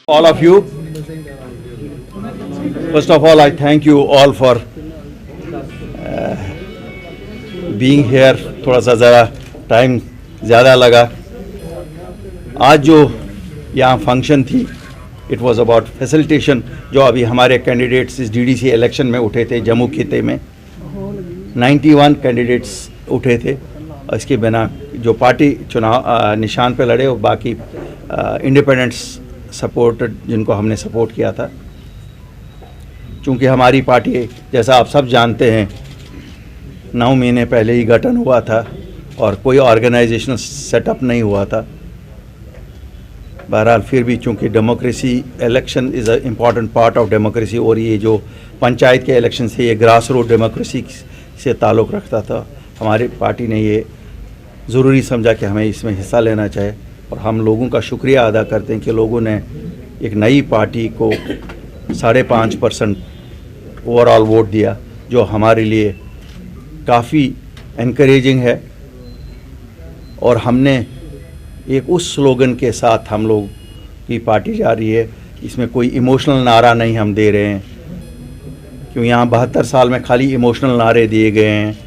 All of you. First of all, I thank you all for being here. थोड़ा सा ज़रा time ज़्यादा लगा. आज जो यहाँ फंक्शन थी, इट वाज अबाउट फैसिलिटेशन. जो अभी हमारे कैंडिडेट्स इस डीडीसी इलेक्शन में उठे थे, जम्मू खिते में 91 कैंडिडेट्स उठे थे. इसके बिना जो पार्टी चुनाव निशान पे लड़े और बाकी इंडिपेंडेंट्स सपोर्टेड जिनको हमने सपोर्ट किया था. चूँकि हमारी पार्टी, जैसा आप सब जानते हैं, 9 महीने पहले ही गठन हुआ था और कोई ऑर्गेनाइजेशनल सेटअप नहीं हुआ था. बहरहाल फिर भी चूँकि democracy, election is a important part of democracy और ये जो पंचायत के इलेक्शन से ये ग्रास रूट डेमोक्रेसी से ताल्लुक़ रखता था, हमारी पार्टी ने ये ज़रूरी समझा कि हमें इसमें हिस्सा लेना चाहिए. और हम लोगों का शुक्रिया अदा करते हैं कि लोगों ने एक नई पार्टी को 5.5% ओवरऑल वोट दिया, जो हमारे लिए काफ़ी एनकरेजिंग है. और हमने एक उस स्लोगन के साथ हम लोग की पार्टी जा रही है. इसमें कोई इमोशनल नारा नहीं हम दे रहे हैं, क्यों यहाँ 72 साल में खाली इमोशनल नारे दिए गए हैं,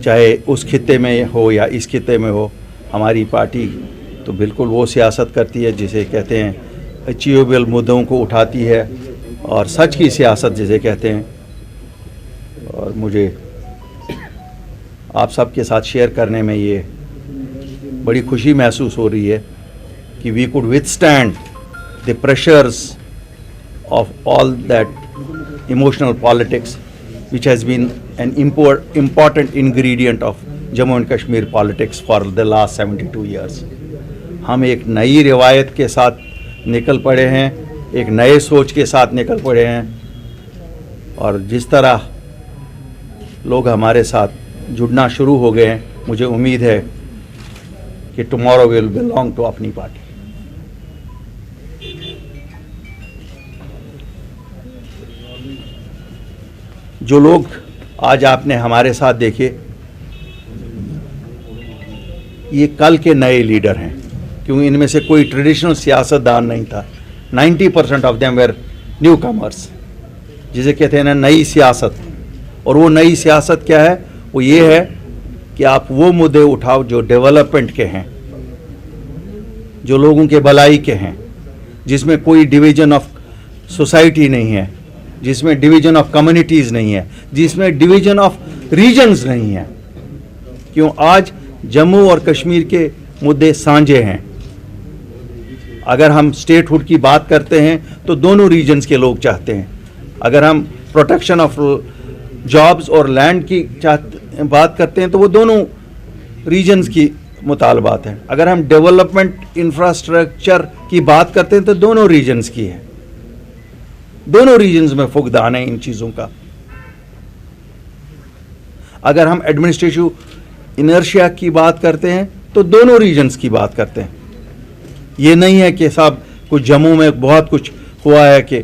चाहे उस खित्ते में हो या इस खित्ते में हो. हमारी पार्टी तो बिल्कुल वो सियासत करती है जिसे कहते हैं अचीवेबल मुद्दों को उठाती है और सच की सियासत जिसे कहते हैं. और मुझे आप सबके साथ शेयर करने में ये बड़ी खुशी महसूस हो रही है कि we could withstand the pressures of all that emotional politics which has been an important ingredient of Jammu and Kashmir politics for the last 72 years. हम एक नई रिवायत के साथ निकल पड़े हैं, एक नए सोच के साथ निकल पड़े हैं. और जिस तरह लोग हमारे साथ जुड़ना शुरू हो गए हैं, मुझे उम्मीद है कि टुमारो विल बिलोंग टू अपनी पार्टी. जो लोग आज आपने हमारे साथ देखे, ये कल के नए लीडर हैं, क्योंकि इनमें से कोई ट्रेडिशनल सियासतदान नहीं था. 90% of them were new commerce, जिसे कहते हैं ना नई सियासत. और वो नई सियासत क्या है? वो ये है कि आप वो मुद्दे उठाओ जो डेवलपमेंट के हैं, जो लोगों के भलाई के हैं, जिसमें कोई डिवीजन ऑफ सोसाइटी नहीं है, जिसमें डिवीजन ऑफ कम्युनिटीज़ नहीं है, जिसमें डिवीजन ऑफ रीजन्स नहीं है. क्यों आज जम्मू और कश्मीर के मुद्दे साझे हैं. अगर हम स्टेटहुड की बात करते हैं तो दोनों रीजन्स के लोग चाहते हैं. अगर हम प्रोटेक्शन ऑफ जॉब्स और लैंड की बात करते हैं तो वो दोनों रीजन्स की मुतालबात हैं. अगर हम डेवलपमेंट इंफ्रास्ट्रक्चर की बात करते हैं तो दोनों रीजन्स की है. दोनों रीजन्स में फुकदान है इन चीज़ों का. अगर हम एडमिनिस्ट्रेटिव इनर्शिया की बात करते हैं तो दोनों रीजन्स की बात करते हैं. ये नहीं है कि साहब कुछ जम्मू में बहुत कुछ हुआ है कि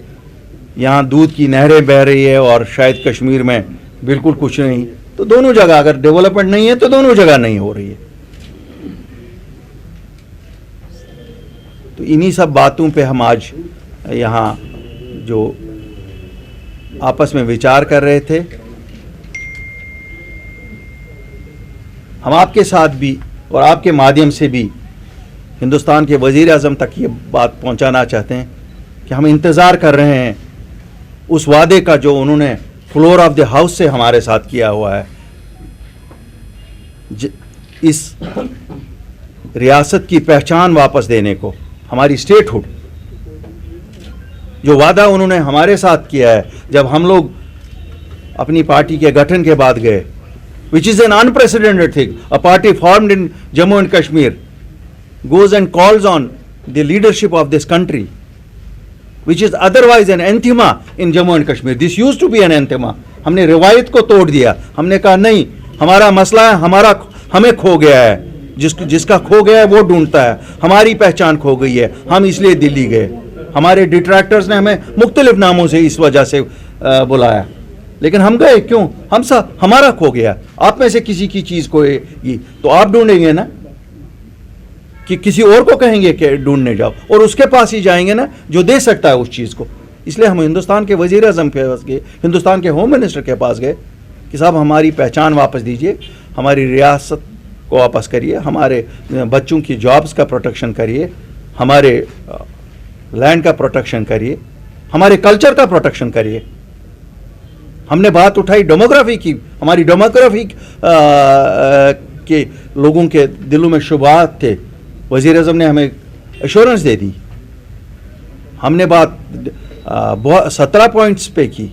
यहाँ दूध की नहरें बह रही है और शायद कश्मीर में बिल्कुल कुछ नहीं. तो दोनों जगह अगर डेवलपमेंट नहीं है तो दोनों जगह नहीं हो रही है. तो इन्हीं सब बातों पे हम आज यहाँ जो आपस में विचार कर रहे थे, हम आपके साथ भी और आपके माध्यम से भी हिंदुस्तान के वज़ीर आज़म तक ये बात पहुंचाना चाहते हैं कि हम इंतज़ार कर रहे हैं उस वादे का जो उन्होंने फ्लोर ऑफ द हाउस से हमारे साथ किया हुआ है. इस रियासत की पहचान वापस देने को, हमारी स्टेटहुड, जो वादा उन्होंने हमारे साथ किया है जब हम लोग अपनी पार्टी के गठन के बाद गए, which is an unprecedented thing. A party formed in Jammu and Kashmir goes and calls on the leadership of this country, which is otherwise an anathema in Jammu and Kashmir. This used to be an anathema. हमने रिवायत को तोड़ दिया. हमने कहा नहीं, हमारा मसला है, हमें खो गया है, जिसका खो गया है वो ढूंढता है. हमारी पहचान खो गई है, हम इसलिए दिल्ली गए. हमारे डिट्रैक्टर्स ने हमें मुख्तलिफ नामों से इस वजह से बुलाया, लेकिन हम गए क्यों? हमारा खो गया. आप में से किसी की चीज़ को तो आप ढूंढेंगे ना कि किसी और को कहेंगे कि ढूंढने जाओ, और उसके पास ही जाएंगे ना जो दे सकता है उस चीज़ को। इसलिए हम हिंदुस्तान के वज़ीर आज़म के पास गए, हिंदुस्तान के होम मिनिस्टर के पास गए कि साहब हमारी पहचान वापस दीजिए, हमारी रियासत को वापस करिए, हमारे बच्चों की जॉब्स का प्रोटेक्शन करिए, हमारे लैंड का प्रोटेक्शन करिए, हमारे कल्चर का प्रोटेक्शन करिए। हमने बात उठाई डेमोग्राफी की, हमारी डेमोग्राफी के लोगों के दिलों में शुबहात थे, वज़ीर आज़म ने हमें एश्योरेंस दे दी। हमने बात 17 पॉइंट्स पे की,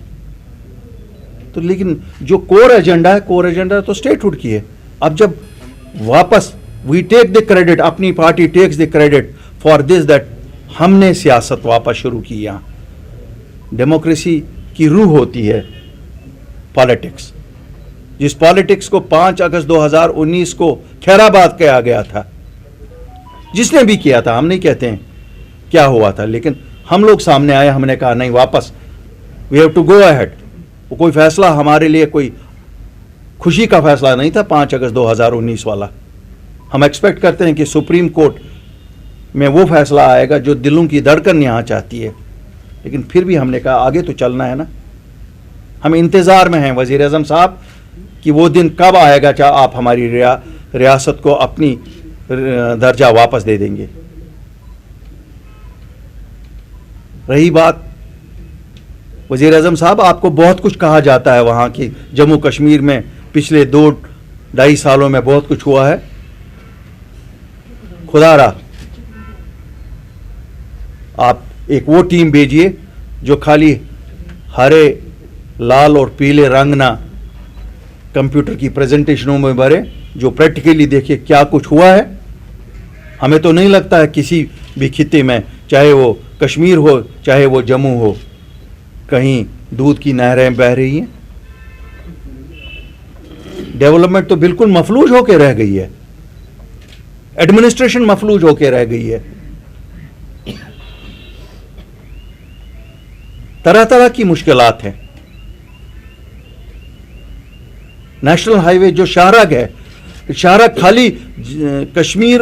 तो लेकिन जो कोर एजेंडा तो स्टेटहुड की है। अब जब वापस वी टेक द क्रेडिट, अपनी party takes the credit for this that हमने सियासत वापस शुरू की। यहाँ डेमोक्रेसी की रूह होती है पॉलिटिक्स, जिस पॉलिटिक्स को 5 अगस्त 2019 को खैराबाद किया गया था, जिसने भी किया था, हम नहीं कहते हैं क्या हुआ था, लेकिन हम लोग सामने आए, हमने कहा नहीं, वापस we have to go ahead. वो कोई फैसला हमारे लिए कोई खुशी का फैसला नहीं था 5 अगस्त 2019 वाला। हम एक्सपेक्ट करते हैं कि सुप्रीम कोर्ट में वो फैसला आएगा जो दिलों की धड़कन यहाँ चाहती है, लेकिन फिर भी हमने कहा आगे तो चलना है ना। हम इंतज़ार में हैं वज़ीर आज़म साहब कि वो दिन कब आएगा जब आप हमारी रियासत को अपनी दर्जा वापस दे देंगे। रही बात वज़ीर आज़म साहब, आपको बहुत कुछ कहा जाता है वहाँ की जम्मू कश्मीर में पिछले 2-2.5 सालों में बहुत कुछ हुआ है। खुदारा आप एक वो टीम भेजिए जो खाली हरे, लाल और पीले रंग ना कंप्यूटर की प्रेजेंटेशनों में भरे, जो प्रैक्टिकली देखे क्या कुछ हुआ है। हमें तो नहीं लगता है किसी भी खित्ते में, चाहे वो कश्मीर हो चाहे वो जम्मू हो, कहीं दूध की नहरें बह रही हैं। डेवलपमेंट तो बिल्कुल मफलूज होकर रह गई है, एडमिनिस्ट्रेशन मफलूज होकर रह गई है। तरह तरह की मुश्किलात हैं। नेशनल हाईवे जो शाहरग है, शाहरग खाली कश्मीर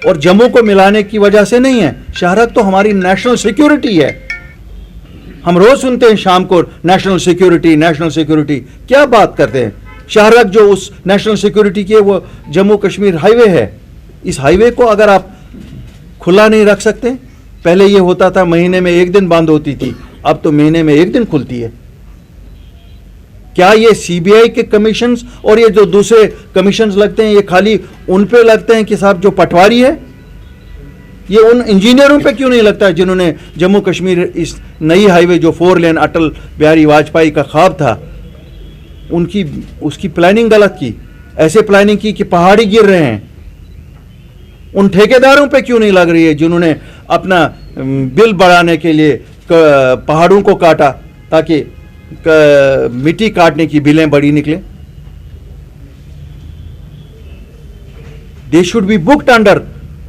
और जम्मू को मिलाने की वजह से नहीं है, शाहरग तो हमारी नेशनल सिक्योरिटी है। हम रोज सुनते हैं शाम को नेशनल सिक्योरिटी, क्या बात करते हैं। शाहरग जो उस नेशनल सिक्योरिटी की है वो जम्मू कश्मीर हाईवे है। इस हाईवे को अगर आप खुला नहीं रख सकते, पहले ये होता था महीने में 1 दिन बंद होती थी, अब तो महीने में 1 दिन खुलती है। क्या ये सीबीआई के कमीशंस और ये जो दूसरे कमीशंस लगते हैं, ये खाली उन पे लगते हैं कि साहब जो पटवारी है, ये उन इंजीनियरों पे क्यों नहीं लगता है जिन्होंने जम्मू कश्मीर इस नई हाईवे जो 4 लेन अटल बिहारी वाजपेयी का ख्वाब था, उसकी प्लानिंग गलत की, ऐसे प्लानिंग की कि पहाड़ी गिर रहे हैं। उन ठेकेदारों पे क्यों नहीं लग रही है जिन्होंने अपना बिल बढ़ाने के लिए पहाड़ों को काटा ताकि मिट्टी काटने की बिलें बड़ी निकले। They should be booked under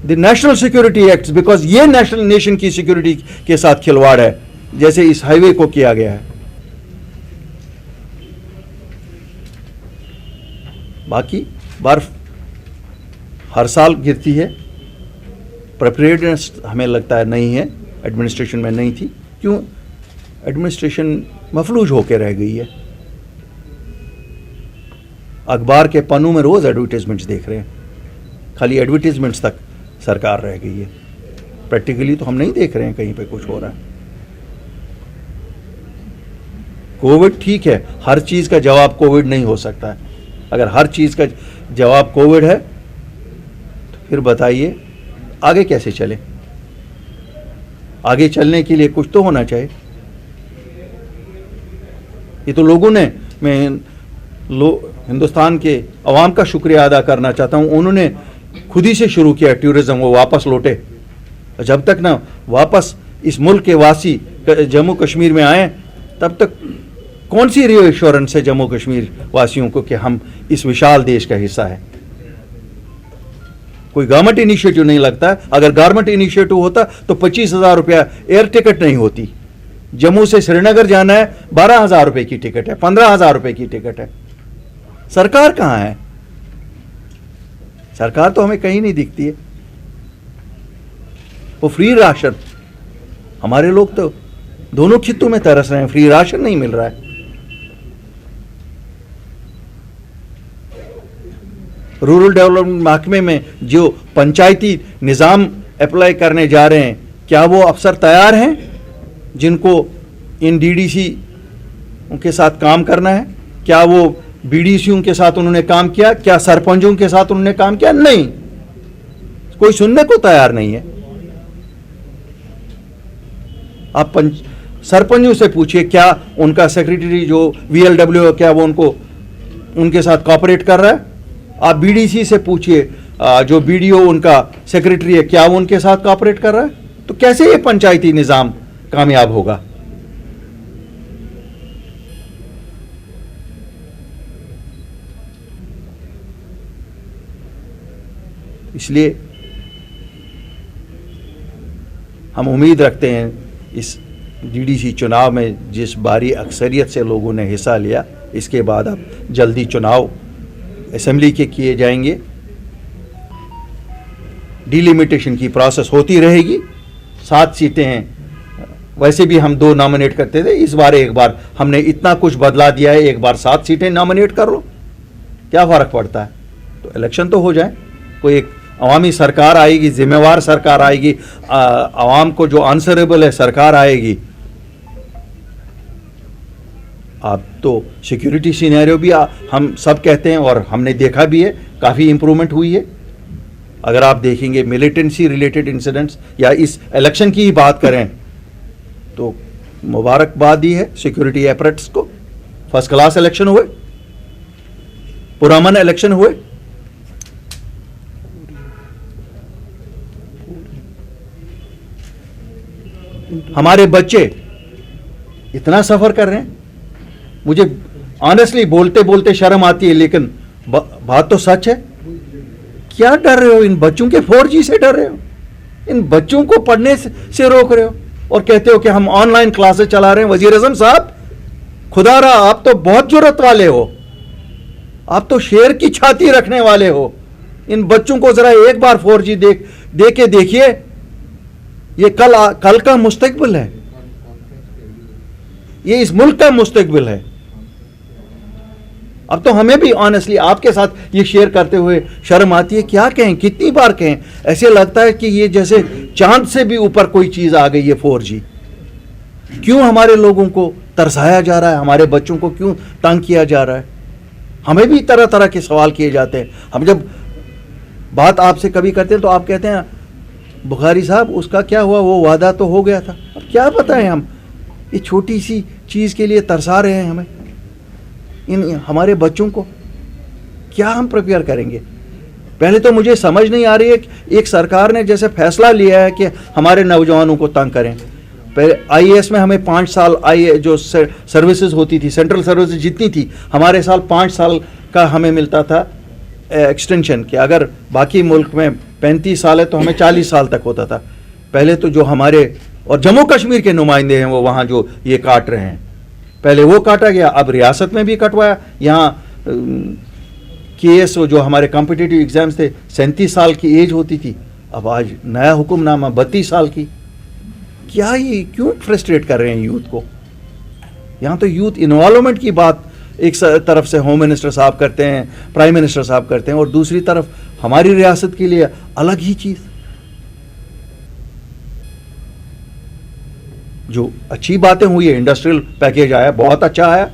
the national security act, because ये नेशन की सिक्योरिटी के साथ खिलवाड़ है, जैसे इस हाईवे को किया गया है। बाकी बर्फ हर साल गिरती है, प्रिपरेडनेस हमें लगता है नहीं है, एडमिनिस्ट्रेशन में नहीं थी। क्यों? एडमिनिस्ट्रेशन मफलूज होकर रह गई है। अखबार के पन्नों में रोज एडवर्टाइजमेंट्स देख रहे हैं, खाली एडवर्टाइजमेंट्स तक सरकार रह गई है। प्रैक्टिकली तो हम नहीं देख रहे हैं कहीं पे कुछ हो रहा है। कोविड ठीक है, हर चीज का जवाब कोविड नहीं हो सकता है। अगर हर चीज का जवाब कोविड है तो फिर बताइए आगे कैसे चले। आगे चलने के लिए कुछ तो होना चाहिए। ये तो लोगों ने, मैं हिंदुस्तान के अवाम का शुक्रिया अदा करना चाहता हूँ, उन्होंने खुद ही से शुरू किया टूरिज्म, वो वापस लौटे। जब तक ना वापस इस मुल्क के वासी जम्मू कश्मीर में आए, तब तक कौन सी रीअश्योरेंस है जम्मू कश्मीर वासियों को कि हम इस विशाल देश का हिस्सा है। कोई गवर्नमेंट इनिशिएटिव नहीं लगता है। अगर गवर्नमेंट इनिशिएटिव होता तो 25,000 रुपया एयर टिकट नहीं होती। जम्मू से श्रीनगर जाना है 12,000 रुपए की टिकट है, 15,000 रुपए की टिकट है। सरकार कहाँ है? सरकार तो हमें कहीं नहीं दिखती है। वो फ्री राशन, हमारे लोग तो दोनों खित्तों में तरस रहे हैं, फ्री राशन नहीं मिल रहा है। रूरल डेवलपमेंट महकमे में जो पंचायती निज़ाम अप्लाई करने जा रहे हैं, क्या वो अफसर तैयार हैं जिनको इन डीडीसी उनके साथ काम करना है? क्या वो बीडीसीओं के साथ उन्होंने काम किया? क्या सरपंचों के साथ उन्होंने काम किया? नहीं, कोई सुनने को तैयार नहीं है। आप सरपंचों से पूछिए, क्या उनका सेक्रेटरी जो VLW है, क्या वो उनके साथ कॉपरेट कर रहा है? आप BDC से पूछिए, जो BDO उनका सेक्रेटरी है, क्या वो उनके साथ कॉपरेट कर रहा है? तो कैसे ये पंचायती निज़ाम कामयाब होगा? इसलिए हम उम्मीद रखते हैं इस DDC चुनाव में जिस भारी अक्सरियत से लोगों ने हिस्सा लिया, इसके बाद अब जल्दी चुनाव असेंबली के किए जाएंगे, डिलिमिटेशन की प्रोसेस होती रहेगी। 7 सीटें हैं, वैसे भी हम 2 नॉमिनेट करते थे, इस बार एक बार हमने इतना कुछ बदला दिया है, एक बार 7 सीटें नॉमिनेट कर लो, क्या फ़र्क पड़ता है? तो इलेक्शन तो हो जाए, कोई एक अवामी सरकार आएगी, जिम्मेवार सरकार आएगी, आवाम को जो आंसरेबल है सरकार आएगी। अब तो सिक्योरिटी सिनेरियो भी हम सब कहते हैं और हमने देखा भी है, काफ़ी इम्प्रूवमेंट हुई है। अगर आप देखेंगे मिलिटेंसी रिलेटेड इंसिडेंट्स या इस इलेक्शन की ही बात करें तो मुबारकबाद ही है सिक्योरिटी एपरेट्स को। फर्स्ट क्लास इलेक्शन हुए, पुरअमन इलेक्शन हुए। हमारे बच्चे इतना सफ़र कर रहे हैं, मुझे ऑनेस्टली बोलते बोलते शर्म आती है, लेकिन बात तो सच है। क्या डर रहे हो? इन बच्चों के 4G से डर रहे हो? इन बच्चों को पढ़ने से रोक रहे हो और कहते हो कि हम ऑनलाइन क्लासेस चला रहे हैं। वजीर आज़म साहब, खुदारा आप तो बहुत जुर्रत वाले हो, आप तो शेर की छाती रखने वाले हो। इन बच्चों को जरा एक बार 4G दे के देखिए, ये कल का मुस्तकबिल है, ये इस मुल्क का मुस्तकबिल है। अब तो हमें भी ऑनेस्टली आपके साथ ये शेयर करते हुए शर्म आती है। क्या कहें, कितनी बार कहें, ऐसे लगता है कि ये जैसे चांद से भी ऊपर कोई चीज आ गई है 4G। क्यों हमारे लोगों को तरसाया जा रहा है, हमारे बच्चों को क्यों तंग किया जा रहा है? हमें भी तरह तरह के सवाल किए जाते हैं। हम जब बात आपसे कभी करते हैं तो आप कहते हैं बुखारी साहब उसका क्या हुआ, वो वादा तो हो गया था। अब क्या बताएं, हम ये छोटी सी चीज़ के लिए तरसा रहे हैं। हमें इन हमारे बच्चों को क्या हम प्रिपेयर करेंगे? पहले तो मुझे समझ नहीं आ रही है कि एक सरकार ने जैसे फैसला लिया है कि हमारे नौजवानों को तंग करें। पहले IAS में हमें 5 साल जो सर्विसेज होती थी, सेंट्रल सर्विसेज जितनी थी, हमारे साल 5 साल का हमें मिलता था एक्सटेंशन के। अगर बाकी मुल्क में 35 साल है तो हमें 40 साल तक होता था। पहले तो जो हमारे और जम्मू कश्मीर के नुमाइंदे हैं वो वहाँ जो ये काट रहे हैं, पहले वो काटा गया, अब रियासत में भी कटवाया। यहाँ KS जो हमारे कॉम्पिटिटिव एग्जाम्स थे 37 साल की एज होती थी, अब आज नया हुक्मनामा 32 साल की। क्या ये क्यों फ्रस्ट्रेट कर रहे हैं यूथ को? यहाँ तो यूथ इन्वॉल्वमेंट की बात एक तरफ से होम मिनिस्टर साहब करते हैं, प्राइम मिनिस्टर साहब करते हैं, और दूसरी तरफ हमारी रियासत के लिए अलग ही चीज़। जो अच्छी बातें हुई है, इंडस्ट्रियल पैकेज आया, बहुत अच्छा आया,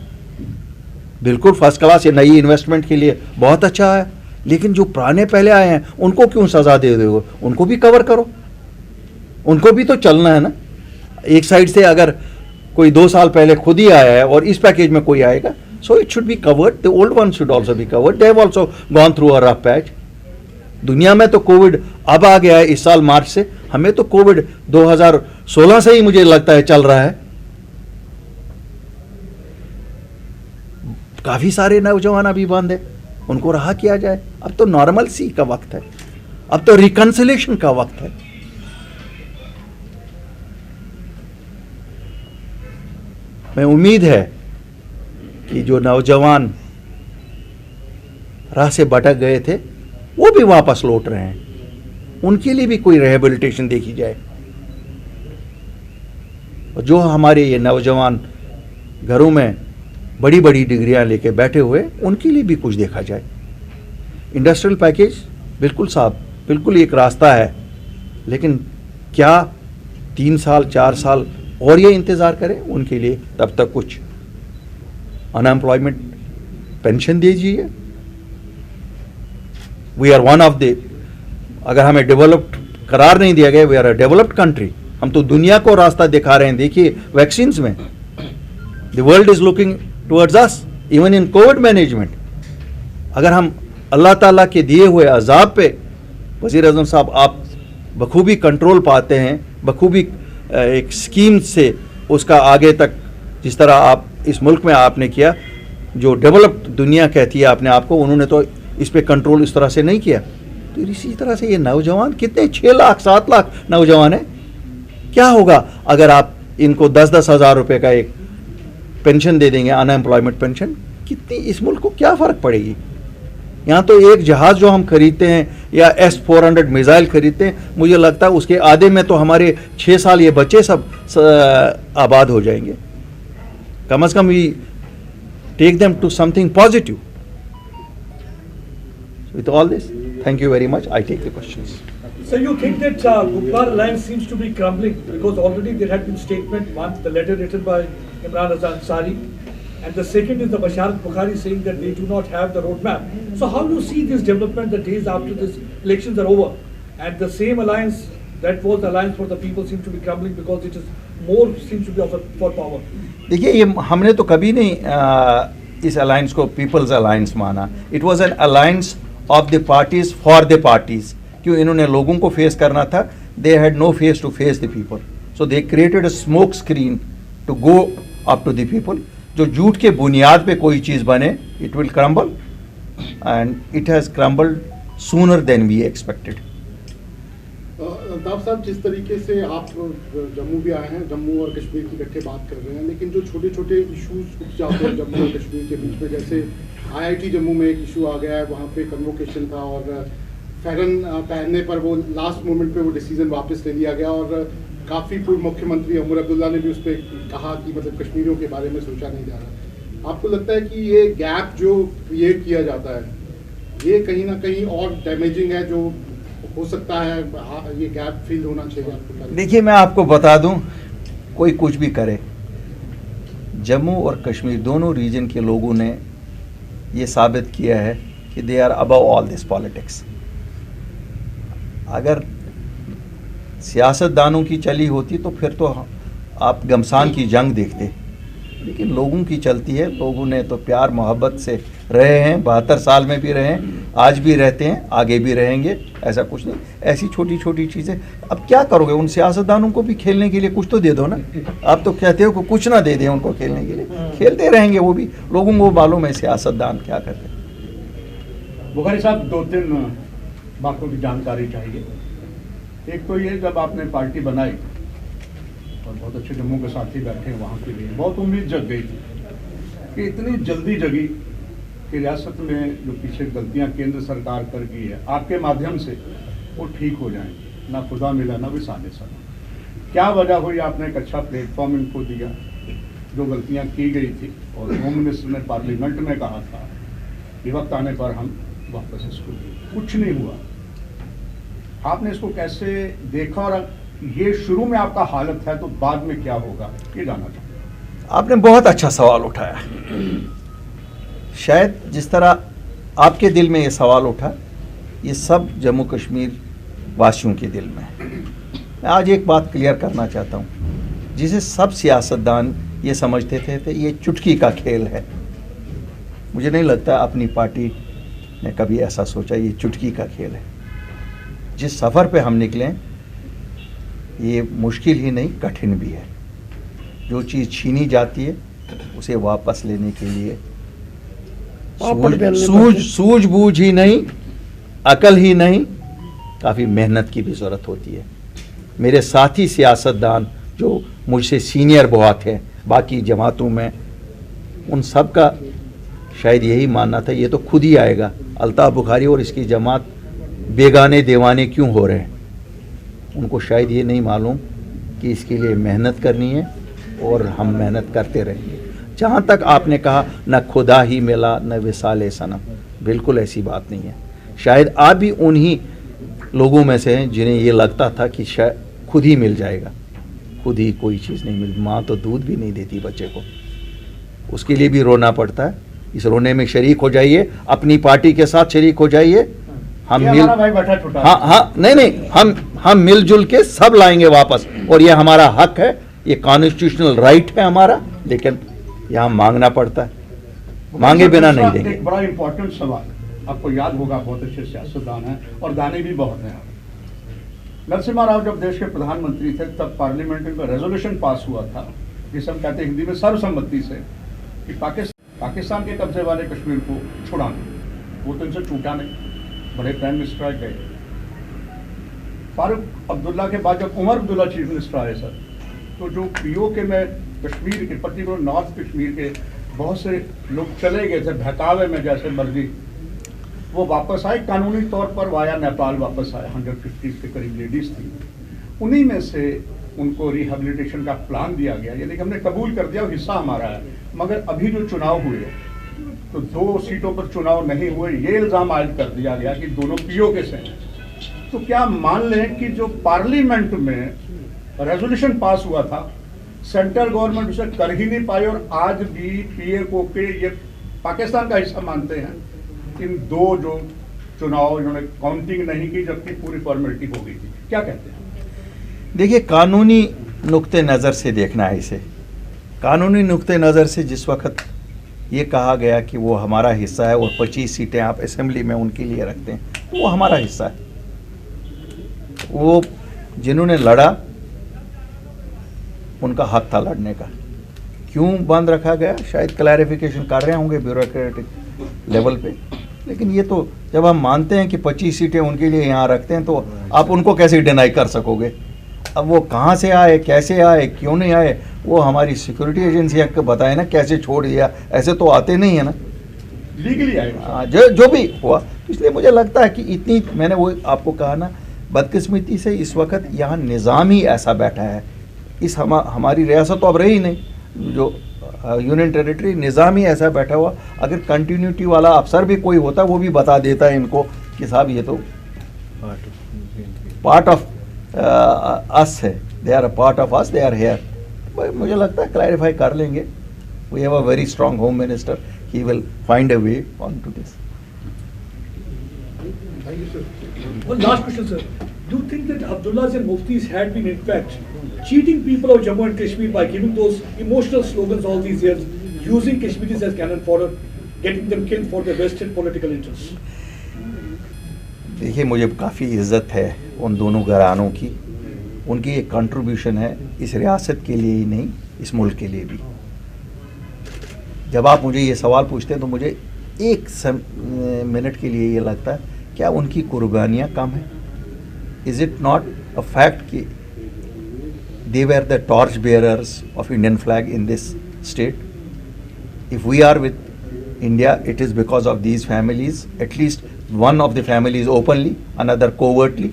बिल्कुल फर्स्ट क्लास, ये नई इन्वेस्टमेंट के लिए बहुत अच्छा आया। लेकिन जो पुराने पहले आए हैं उनको क्यों सज़ा दे दो? उनको भी कवर करो, उनको भी तो चलना है ना। एक साइड से अगर कोई 2 साल पहले खुद ही आया है और इस पैकेज में कोई आएगा, so it should be covered, the old one should also be covered, they have also gone through a rough patch. दुनिया में तो कोविड अब आ गया है इस साल मार्च से, हमें तो कोविड 2016 से ही मुझे लगता है चल रहा है। काफी सारे नौजवान अभी बंद है, उनको रहा किया जाए। अब तो नॉर्मल सी का वक्त है, अब तो रिकंसिलेशन का वक्त है। मैं उम्मीद है कि जो नौजवान राह से भटक गए थे वो भी वापस लौट रहे हैं, उनके लिए भी कोई रिहेबिलिटेशन देखी जाए। और जो हमारे ये नौजवान घरों में बड़ी बड़ी डिग्रियां लेके बैठे हुए, उनके लिए भी कुछ देखा जाए। इंडस्ट्रियल पैकेज बिल्कुल साहब, बिल्कुल एक रास्ता है, लेकिन क्या 3 साल 4 साल और ये इंतज़ार करें उनके लिए? तब तक कुछ अनएम्प्लॉयमेंट पेंशन दीजिए। We are one of the, अगर हमें डेवलप्ड करार नहीं दिया गया, we are a developed country. हम तो दुनिया को रास्ता दिखा रहे हैं। देखिए वैक्सीन्स में the world is looking towards us, even in Covid management. अगर हम अल्लाह ताला के दिए हुए अजाब पे, वज़ीर आज़म साहब, आप बखूबी कंट्रोल पाते हैं, बखूबी एक स्कीम से उसका आगे तक, जिस तरह आप इस मुल्क में आपने किया, जो डेवलप्ड दुनिया कहती है अपने आप को, उन्होंने तो इस पे कंट्रोल इस तरह से नहीं किया। तो इसी तरह से ये नौजवान कितने 6 लाख 7 लाख नौजवान हैं। क्या होगा अगर आप इनको 10-10 हज़ार रुपये का एक पेंशन दे देंगे, अनएम्प्लॉयमेंट पेंशन? कितनी इस मुल्क को क्या फ़र्क पड़ेगी? यहाँ तो एक जहाज़ जो हम खरीदते हैं या S-400 मिसाइल खरीदते हैं, मुझे लगता है उसके आधे में तो हमारे 6 साल ये बच्चे सब आबाद हो जाएंगे। कम से कम we take them to something positive. With all this, thank you very much. I take the questions. So you think that Gupkar alliance seems to be crumbling because already there had been statement, one, the letter written by Imran Ansari, and the second is the Basharat Bukhari saying that they do not have the roadmap. So how do you see this development the days after this elections are over, and the same alliance that was the alliance for the people seems to be crumbling because it is more seems to be for power? देखिए, ये हमने तो कभी नहीं इस alliance को people's alliance माना। It was an alliance of the parties for the parties. क्यों? इन्होंने लोगों को फेस करना था। They had no face to face the people, so they created a smoke screen to go up to the people. जो झूठ के बुनियाद पे कोई चीज़ बने, it will crumble, and it has crumbled sooner than we expected. Altaf साहब, जिस तरीके से आप जम्मू भी आए हैं, जम्मू और कश्मीर की इकट्ठे बात कर रहे हैं, लेकिन जो छोटे छोटे इश्यूज उठ जाते हैं जम्मू और कश्मीर के बीच में, जैसे IIT जम्मू में एक इशू आ गया है, वहाँ पे कन्वोकेशन था और फैरन पहनने पर वो लास्ट मोमेंट पे वो डिसीजन वापस ले लिया गया, और काफ़ी पूर्व मुख्यमंत्री उमर अब्दुल्ला ने भी उस पर कहा कि मतलब कश्मीरियों के बारे में सोचा नहीं जा रहा। आपको लगता है कि ये गैप जो क्रिएट किया जाता है, ये कहीं ना कहीं और डैमेजिंग है, जो हो सकता है ये गैप फिल होना चाहिए? आपको देखिए, मैं आपको बता दूं, कोई कुछ भी करे, जम्मू और कश्मीर दोनों रीजन के लोगों ने ये साबित किया है कि they are above all this politics. अगर सियासतदानों की चली होती तो फिर तो आप घमसान की जंग देखते, लेकिन लोगों की चलती है। लोगों ने तो प्यार मोहब्बत से रहे हैं, 72 साल में भी रहे हैं, आज भी रहते हैं, आगे भी रहेंगे। ऐसा कुछ नहीं, ऐसी छोटी छोटी चीज़ें। अब क्या करोगे? उन सियासतदानों को भी खेलने के लिए कुछ तो दे दो ना। आप तो कहते हो कि कुछ ना दे दें उनको खेलने के लिए, खेलते रहेंगे वो भी। लोगों को मालूम है सियासतदान क्या करते हैं। बुखारी साहब, 2-3 बातों की जानकारी चाहिए। एक तो ये, जब आपने पार्टी बनाई और बहुत अच्छे जम्मू के साथी बैठे वहाँ के लिए, बहुत उम्मीद जग गई थी कि इतनी जल्दी जगी कि रियासत में जो पीछे गलतियाँ केंद्र सरकार कर गई है, आपके माध्यम से वो ठीक हो जाएंगी। ना खुदा मिला ना विसाने सना। क्या वजह हुई? आपने एक अच्छा प्लेटफॉर्म इनको दिया, जो गलतियाँ की गई थी, और होम मिनिस्टर ने पार्लियामेंट में कहा था कि वक्त आने पर हम वापस इसको, कुछ नहीं हुआ। आपने इसको कैसे देखा, और ये शुरू में आपका हालत है तो बाद में क्या होगा, ये जानना चाहूँगा। आपने बहुत अच्छा सवाल उठाया। शायद जिस तरह आपके दिल में ये सवाल उठा, ये सब जम्मू कश्मीर वासियों के दिल में है। मैं आज एक बात क्लियर करना चाहता हूँ, जिसे सब सियासतदान ये समझते थे तो ये चुटकी का खेल है। मुझे नहीं लगता अपनी पार्टी ने कभी ऐसा सोचा ये चुटकी का खेल है। जिस सफ़र पे हम निकले, ये मुश्किल ही नहीं, कठिन भी है। जो चीज़ छीनी जाती है उसे वापस लेने के लिए सूझबूझ ही नहीं, अकल ही नहीं, काफ़ी मेहनत की भी ज़रूरत होती है। मेरे साथी सियासतदान जो मुझसे सीनियर बहुत हैं बाकी जमातों में, उन सब का शायद यही मानना था ये तो खुद ही आएगा। अल्ताफ बुखारी और इसकी जमात बेगाने दीवाने क्यों हो रहे हैं? उनको शायद ये नहीं मालूम कि इसके लिए मेहनत करनी है, और हम मेहनत करते रहेंगे। जहाँ तक आपने कहा न खुदा ही मिला न विसाले सनम, बिल्कुल ऐसी बात नहीं है। शायद आप भी उन्हीं लोगों में से हैं जिन्हें ये लगता था कि शायद खुद ही मिल जाएगा। खुद ही कोई चीज़ नहीं मिलती। माँ तो दूध भी नहीं देती बच्चे को, उसके लिए भी रोना पड़ता है। इस रोने में शरीक हो जाइए, अपनी पार्टी के साथ शरीक हो जाइए। हम मिल हाँ नहीं हम मिलजुल के सब लाएंगे वापस, और ये हमारा हक है, ये कॉन्स्टिट्यूशनल राइट है हमारा, लेकिन यहाँ मांगना पड़ता है, मांगे बिना नहीं देंगे। एक बड़ा इंपॉर्टेंट सवाल, आपको याद होगा, बहुत अच्छे सियासतदान हैं और दाने भी बहुत हैं। नरसिम्हा राव जब देश के प्रधानमंत्री थे तब पार्लियामेंट में रेजोल्यूशन पास हुआ था, जिसे हम कहते हैं हिंदी में सर्वसम्मति से, कि पाकिस्तान के कब्जे वाले कश्मीर को छुड़ाना। वो तो इनसे छूटा नहीं, बड़े प्राइम मिनिस्टर गए। फारूक अब्दुल्ला के बाद जब उमर अब्दुल्ला चीफ मिनिस्टर आए सर, तो जो पीओके में कश्मीर के, पर्टिकुलर नॉर्थ कश्मीर के बहुत से लोग चले गए थे बहकावे में जैसे मर्जी, वो वापस आए कानूनी तौर पर, वाया नेपाल वापस आए। 150 के करीब लेडीज थी, उन्हीं में से उनको रिहेबिलिटेशन का प्लान दिया गया, यानी कि हमने कबूल कर दिया, हिस्सा हमारा है। मगर अभी जो चुनाव हुए तो 2 सीटों पर चुनाव नहीं हुए, ये इल्ज़ाम आयद कर दिया गया कि दोनों पीओके से हैं। तो क्या मान लें कि जो पार्लियामेंट में रेजोल्यूशन पास हुआ था, सेंट्रल गवर्नमेंट उसे कर ही नहीं पाई, और आज भी पीओके ये पाकिस्तान का हिस्सा मानते हैं। इन 2 जो चुनाव इन्होंने काउंटिंग नहीं की, जबकि पूरी फॉर्मेलिटी हो गई थी। क्या कहते हैं? देखिए, कानूनी नुक्ते नज़र से देखना है इसे। कानूनी नुक्ते नज़र से जिस वक्त ये कहा गया कि वो हमारा हिस्सा है और 25 सीटें आप असेंबली में उनके लिए रखते हैं, तो वो हमारा हिस्सा है। वो जिन्होंने लड़ा उनका हक था लड़ने का। क्यों बंद रखा गया, शायद क्लैरिफिकेशन कर रहे होंगे ब्यूरोक्रेटिक लेवल पे। लेकिन ये तो जब हम मानते हैं कि 25 सीटें उनके लिए यहाँ रखते हैं, तो आप उनको कैसे डिनाई कर सकोगे? अब वो कहाँ से आए, कैसे आए, क्यों नहीं आए, वो हमारी सिक्योरिटी एजेंसी को बताए ना, कैसे छोड़ दिया। ऐसे तो आते नहीं है ना, लीगली आए। जो भी हुआ, इसलिए मुझे लगता है कि इतनी, मैंने वो आपको कहा ना, बदकिस्मती से इस वक्त यहाँ निज़ाम ही ऐसा बैठा है। इस हमारी रियासत तो अब रही नहीं, जो यूनियन टेरिटरी, निज़ाम ही ऐसा बैठा हुआ। अगर कंटिन्यूटी वाला अफसर भी कोई होता, वो भी बता देता है इनको कि साहब ये तो पार्ट ऑफ अस है, they are a part of us, they are here. मुझे लगता है क्लैरिफाई कर लेंगे। We have a very strong home minister, he will find a way on to this. One last question, sir. Do you think that Abdullahs and Muftis had been, in fact, cheating people of Jammu and Kashmir by giving those emotional slogans all these years, using Kashmiris as cannon fodder, getting them killed for their vested political interests? देखिए, मुझे काफ़ी इज़्ज़त है उन दोनों घरानों की। उनकी एक कंट्रीब्यूशन है इस रियासत के लिए ही नहीं, इस मुल्क के लिए भी। जब आप मुझे ये सवाल पूछते हैं तो मुझे एक मिनट के लिए ये लगता है, क्या उनकी कुर्बानियाँ कम हैं? Is it not a fact कि they were the torch bearers of Indian flag in this state? If we are with India, it is because of these families, at least one of the families openly, another covertly.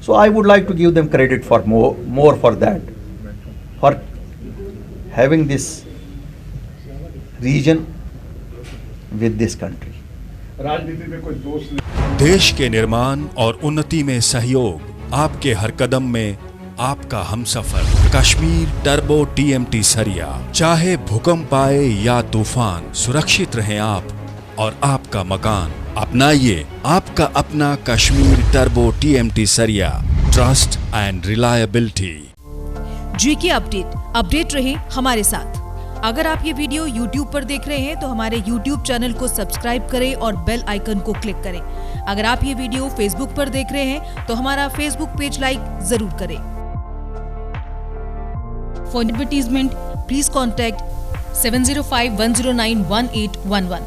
So I would like to give them credit for more for that, for having this region with this country. राजनीति में कोई दोष नहीं। देश के निर्माण और उन्नति में सहयोग, आपके हर कदम में आपका हमसफर। कश्मीर टर्बो TMT सरिया, चाहे भूकंप आए या तूफान, सुरक्षित रहें आप और आपका मकान। अपनाइए आपका अपना कश्मीर टर्बो TMT सरिया, trust and reliability. GK update रहे हमारे साथ। अगर आप ये वीडियो YouTube पर देख रहे हैं तो हमारे YouTube चैनल को सब्सक्राइब करें और बेल आइकन को क्लिक करें। अगर आप ये वीडियो Facebook पर देख रहे हैं तो हमारा Facebook पेज लाइक जरूर करें। For advertisement, please contact 705-109-1811.